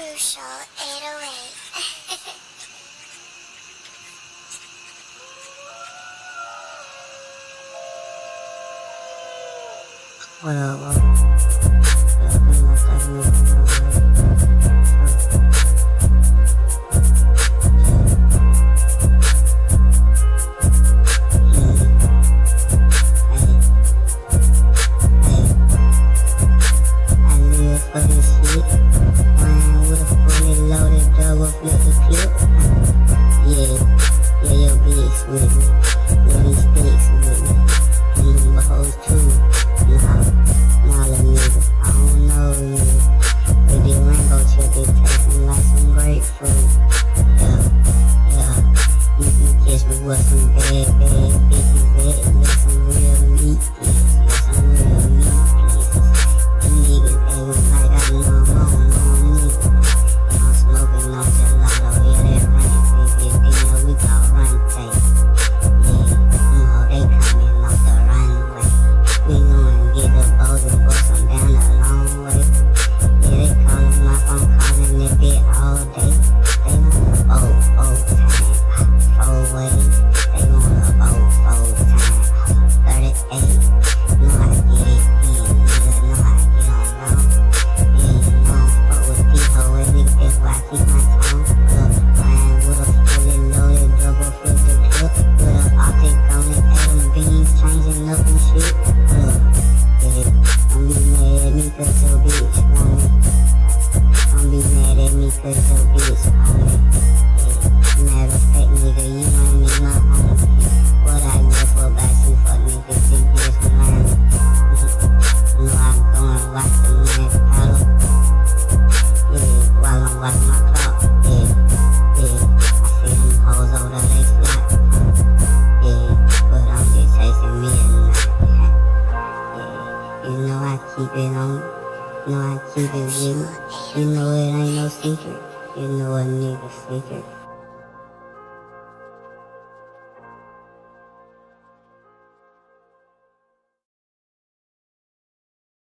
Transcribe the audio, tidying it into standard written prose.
Crucial 808. What up, bro? For this shit, playing with a fully loaded double flip the clip. Yeah, your bitch with me, yeah, these sticks with me, and them hoes too. Nah, little nigga, I don't know you, but this rainbow chip is tasting like some grapefruit. Yeah, you can kiss me with some bad bitches, yeah, some real meat pieces, yeah, some real meat pieces. Them niggas acting like I know I'm on nigga. And I'm smoking on gelato, yeah, that rain ticket, you know we call rain tape. Yeah, they coming off the runway. We gonna get the boat and bust them down the long way. Yeah, they calling my phone, calling that bit all day. They want the boat, time, 4 ways. They want the boat, time, 38. Know how to get it in, nigga, know how to get on low. Yeah, you know, fuck with these hoes, nigga, that's why I keep my tongue up. Playing with a fully loaded double filter clip. With a optic on it, Adam beams changing up and shit. Yeah, don't be mad at me cause your bitch want me. Don't be mad at me cause your bitch on me. Yeah, matter of fact, nigga, you ain't even my homie. What I give for about you fuck niggas, big bitch learn. You know I'm going watch the man paddle. Yeah, while I'm watching my clock. Yeah, I see them hoes over there, they fly. Yeah, but I'm just chasing me at night. Yeah, you know I keep it on. You know I keep it with me. You know it ain't no secret. You know a nigga secret.